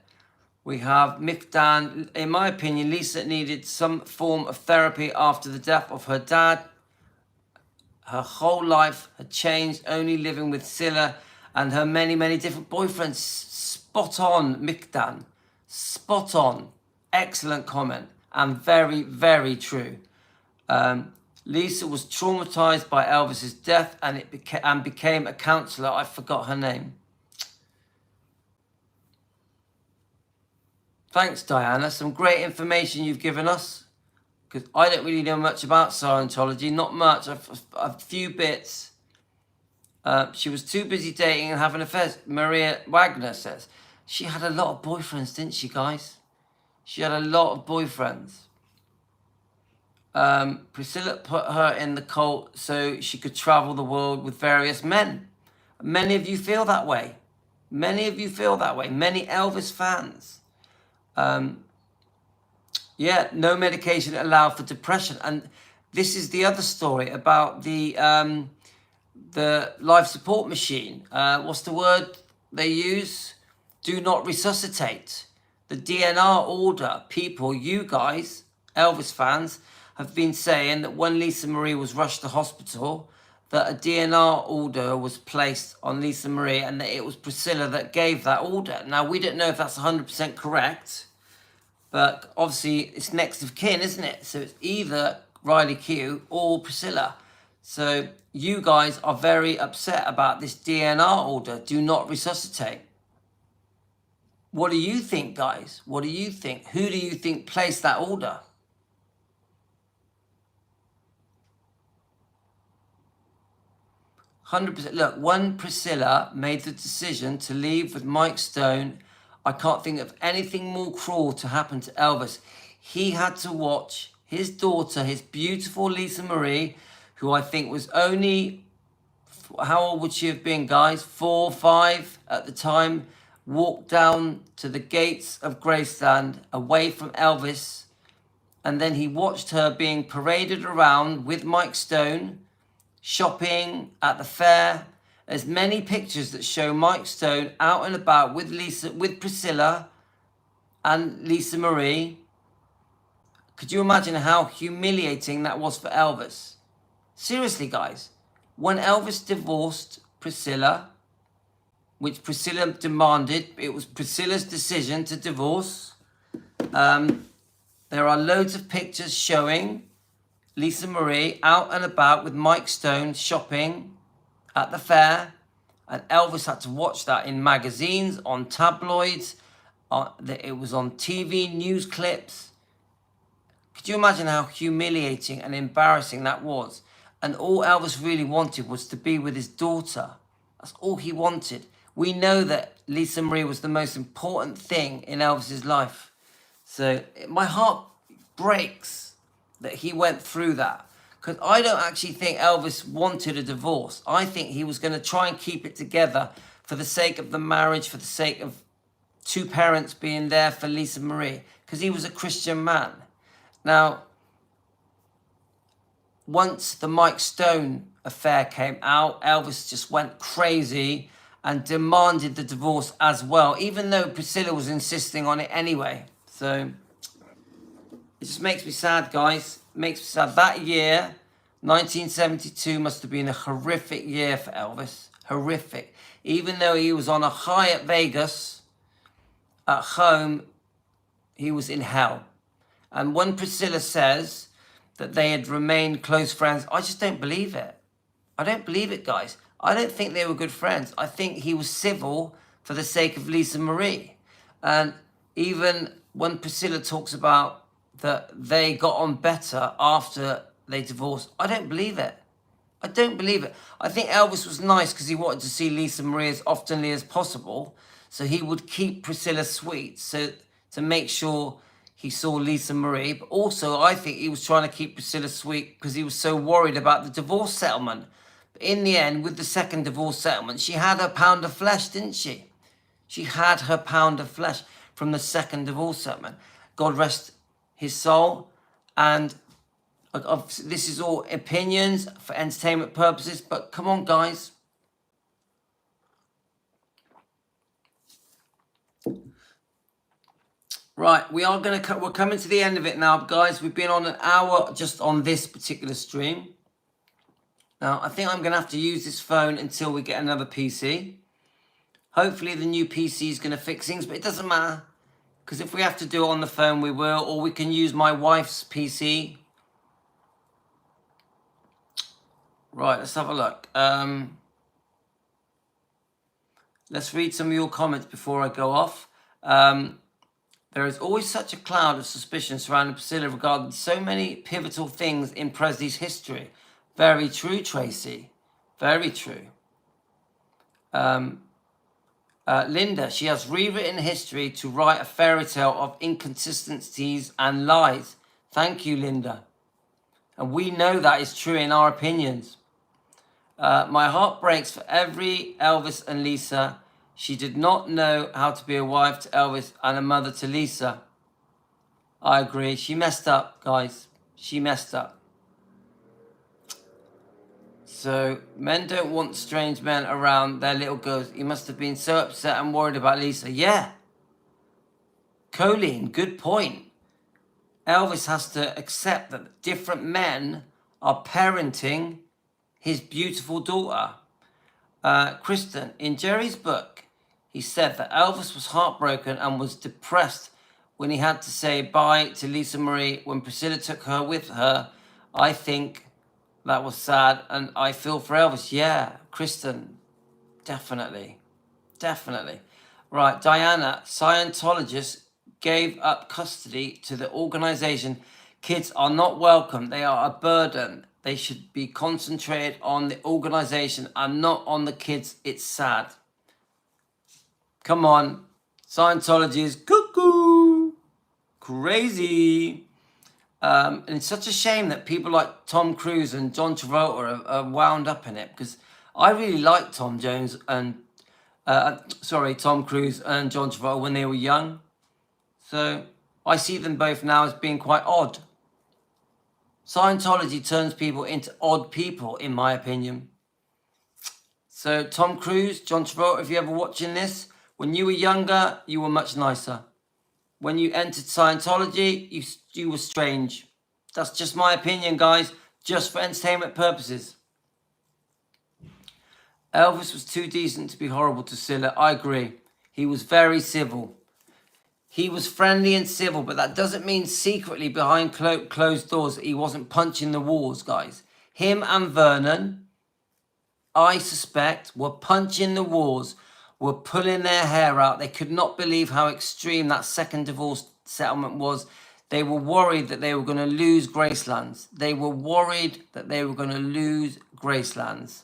We have Mick Dan. In my opinion, Lisa needed some form of therapy after the death of her dad. Her whole life had changed, only living with Scylla and her many, many different boyfriends. Spot on, Mick Dan. Spot on. Excellent comment. And very, very true. Lisa was traumatized by Elvis's death and became a counselor. I forgot her name. Thanks, Diana. Some great information you've given us. Because I don't really know much about Scientology. Not much. A few bits. She was too busy dating and having affairs. Maria Wagner says. She had a lot of boyfriends, didn't she, guys? She had a lot of boyfriends. Priscilla put her in the cult so she could travel the world with various men. Many of you feel that way. Many of you feel that way. Many Elvis fans. No medication allowed for depression. And this is the other story about the life support machine. What's the word they use? Do not resuscitate. The DNR order, people, you guys, Elvis fans, have been saying that when Lisa Marie was rushed to hospital, that a DNR order was placed on Lisa Marie and that it was Priscilla that gave that order. Now, we don't know if that's 100% correct, but obviously it's next of kin, isn't it? So it's either Riley Q or Priscilla. So you guys are very upset about this DNR order, do not resuscitate. What do you think, guys? What do you think? Who do you think placed that order? %. Look, when Priscilla made the decision to leave with Mike Stone, I can't think of anything more cruel to happen to Elvis. He had to watch his daughter, his beautiful Lisa Marie, who I think was only, how old would she have been, guys? 4 or 5 at the time, walk down to the gates of Graceland away from Elvis. And then he watched her being paraded around with Mike Stone, shopping at the fair. There's many pictures that show Mike Stone out and about with Priscilla and Lisa Marie. Could you imagine how humiliating that was for Elvis? Seriously, guys, when Elvis divorced Priscilla, which Priscilla demanded, it was Priscilla's decision to divorce. There are loads of pictures showing Lisa Marie out and about with Mike Stone shopping at the fair, and Elvis had to watch that in magazines, on tabloids, it was on TV news clips. Could you imagine how humiliating and embarrassing that was? And all Elvis really wanted was to be with his daughter. That's all he wanted. We know that Lisa Marie was the most important thing in Elvis's life. So my heart breaks that he went through that. Because I don't actually think Elvis wanted a divorce. I think he was going to try and keep it together for the sake of the marriage, for the sake of 2 parents being there for Lisa Marie. Because he was a Christian man. Now, once the Mike Stone affair came out, Elvis just went crazy and demanded the divorce as well, even though Priscilla was insisting on it anyway. So it just makes me sad, guys. It makes me sad. That year, 1972, must have been a horrific year for Elvis. Horrific. Even though he was on a high at Vegas, at home, he was in hell. And when Priscilla says that they had remained close friends, I just don't believe it. I don't believe it, guys. I don't think they were good friends. I think he was civil for the sake of Lisa Marie. And even when Priscilla talks about that they got on better after they divorced, I don't believe it. I don't believe it. I think Elvis was nice because he wanted to see Lisa Marie as oftenly as possible. So he would keep Priscilla sweet so to make sure he saw Lisa Marie. But also, I think he was trying to keep Priscilla sweet because he was so worried about the divorce settlement. But in the end, with the second divorce settlement, she had her pound of flesh, didn't she? She had her pound of flesh from the second divorce settlement. God rest his soul. And this is all opinions for entertainment purposes, but come on, guys. Right, we're coming to the end of it now, guys. We've been on an hour just on this particular stream. Now, I think I'm going to have to use this phone until we get another PC. Hopefully the new PC is going to fix things, but it doesn't matter. Because if we have to do it on the phone, we will. Or we can use my wife's PC. Right, let's have a look. Let's read some of your comments before I go off. There is always such a cloud of suspicion surrounding Priscilla regarding so many pivotal things in Presley's history. Very true, Tracy. Very true. Linda, she has rewritten history to write a fairy tale of inconsistencies and lies. Thank you, Linda. And we know that is true in our opinions. My heart breaks for every Elvis and Lisa. She did not know how to be a wife to Elvis and a mother to Lisa. I agree. She messed up, guys. She messed up. So, men don't want strange men around their little girls. He must have been so upset and worried about Lisa. Yeah. Colleen, good point. Elvis has to accept that different men are parenting his beautiful daughter. Kristen, in Jerry's book, he said that Elvis was heartbroken and was depressed when he had to say bye to Lisa Marie when Priscilla took her with her. I think that was sad, and I feel for Elvis. Yeah, Kristen, definitely. Definitely. Right, Diana, Scientologists gave up custody to the organization. Kids are not welcome. They are a burden. They should be concentrated on the organization and not on the kids. It's sad. Come on. Scientology is cuckoo. Crazy. And it's such a shame that people like Tom Cruise and John Travolta are wound up in it, because I really liked Tom Cruise and John Travolta when they were young. So I see them both now as being quite odd. Scientology turns people into odd people, in my opinion. So Tom Cruise, John Travolta, if you're ever watching this, when you were younger, you were much nicer. When you entered Scientology, you were strange. That's just my opinion, guys, just for entertainment purposes. Elvis was too decent to be horrible to Priscilla. I agree. He was very civil. He was friendly and civil, but that doesn't mean secretly behind closed doors that he wasn't punching the walls, guys. Him and Vernon, I suspect, were punching the walls, were pulling their hair out. They could not believe how extreme that second divorce settlement was. They were worried that they were going to lose Gracelands. They were worried that they were going to lose Gracelands.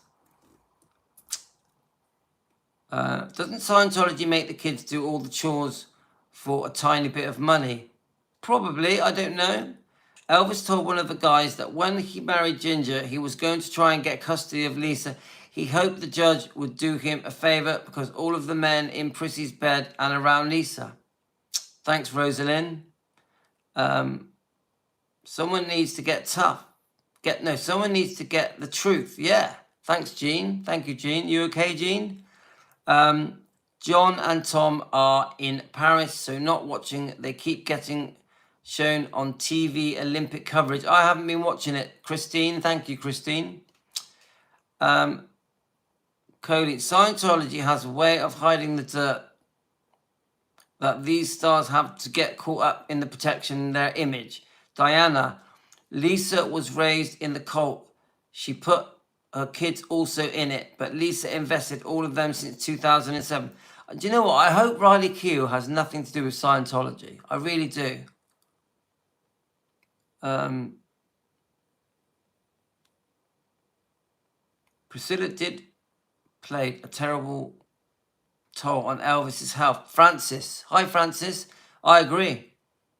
Doesn't Scientology make the kids do all the chores for a tiny bit of money? Probably, I don't know. Elvis told one of the guys that when he married Ginger, he was going to try and get custody of Lisa. He hoped the judge would do him a favour because all of the men in Prissy's bed and around Lisa. Thanks, Rosalind. Someone needs to get tough. someone needs to get the truth. Yeah. Thanks, Jean. Thank you, Jean. You okay, Jean? John and Tom are in Paris, so not watching. They keep getting shown on TV Olympic coverage. I haven't been watching it. Christine, thank you, Christine. Cody, Scientology has a way of hiding the dirt that these stars have to get caught up in the protection in their image. Diana, Lisa was raised in the cult. She put her kids also in it, but Lisa invested all of them since 2007. Do you know what? I hope Riley Q has nothing to do with Scientology. I really do. Priscilla did play a terrible toll on Elvis's health. Francis. Hi, Francis. I agree.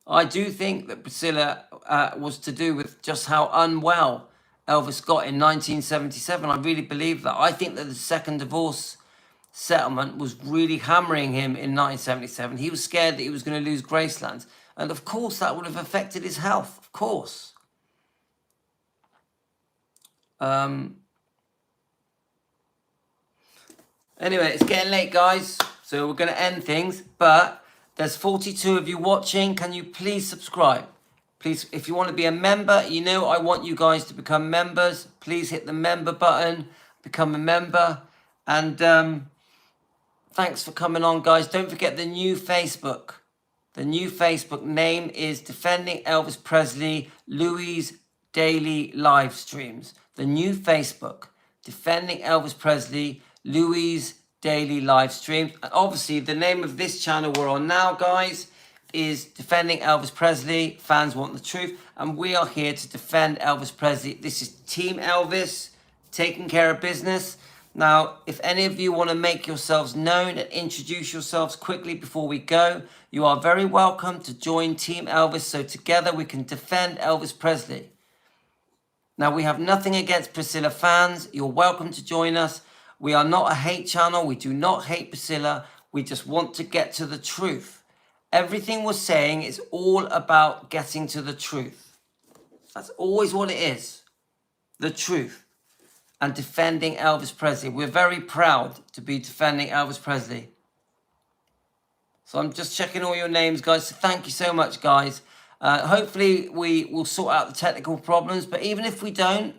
I do think that Priscilla was to do with just how unwell Elvis got in 1977. I really believe that. I think that the second divorce settlement was really hammering him in 1977. He was scared that he was going to lose Graceland. And of course, that would have affected his health. Of course. Anyway, it's getting late, guys. So we're going to end things. But there's 42 of you watching. Can you please subscribe? Please, if you want to be a member, you know I want you guys to become members. Please hit the member button. Become a member. And thanks for coming on, guys. Don't forget the new Facebook. The new Facebook name is Defending Elvis Presley Louis Daily Live Streams. The new Facebook. Defending Elvis Presley Louis Daily Live Streams. And obviously, the name of this channel we're on now, guys, is Defending Elvis Presley. Fans want the truth. And we are here to defend Elvis Presley. This is Team Elvis, taking care of business. Now, if any of you want to make yourselves known and introduce yourselves quickly before we go, you are very welcome to join Team Elvis so together we can defend Elvis Presley. Now, we have nothing against Priscilla fans. You're welcome to join us. We are not a hate channel. We do not hate Priscilla. We just want to get to the truth. Everything we're saying is all about getting to the truth. That's always what it is. The truth. And defending Elvis Presley. We're very proud to be defending Elvis Presley. So I'm just checking all your names, guys. So thank you so much, guys. Hopefully we will sort out the technical problems. But even if we don't,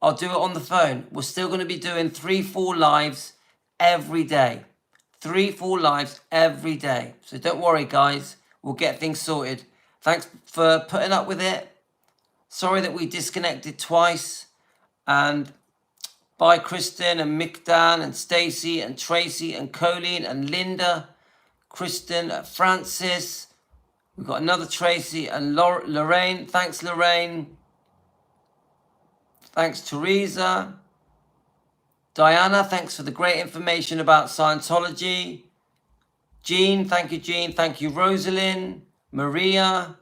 I'll do it on the phone. We're still going to be doing 3-4 lives every day. 3-4 lives every day. So don't worry, guys. We'll get things sorted. Thanks for putting up with it. Sorry that we disconnected twice. And bye, Kristen and Mickdan and Stacy and Tracy and Colleen and Linda, Kristen, Francis. We've got another Tracy and Lorraine. Thanks, Lorraine. Thanks, Teresa. Diana, thanks for the great information about Scientology. Jean, thank you, Jean. Thank you, Rosalind. Maria.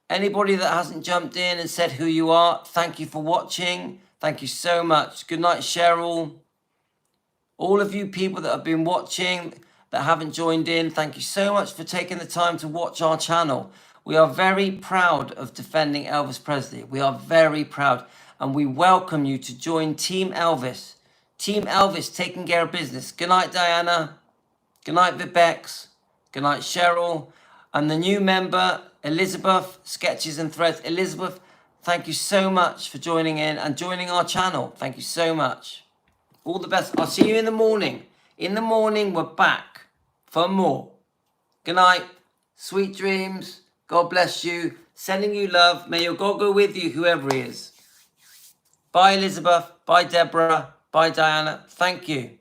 Anybody that hasn't jumped in and said who you are, thank you for watching. Thank you so much. Good night, Cheryl. All of you people that have been watching, that haven't joined in, thank you so much for taking the time to watch our channel. We are very proud of defending Elvis Presley. We are very proud. And we welcome you to join Team Elvis. Team Elvis taking care of business. Good night, Diana. Good night, Vibex. Good night, Cheryl. And the new member, Elizabeth, Sketches and Threads. Elizabeth, thank you so much for joining in and joining our channel. Thank you so much. All the best. I'll see you in the morning. In the morning, we're back for more. Good night. Sweet dreams. God bless you. Sending you love. May your God go with you, whoever he is. Bye, Elizabeth. Bye, Deborah. Bye, Diana. Thank you.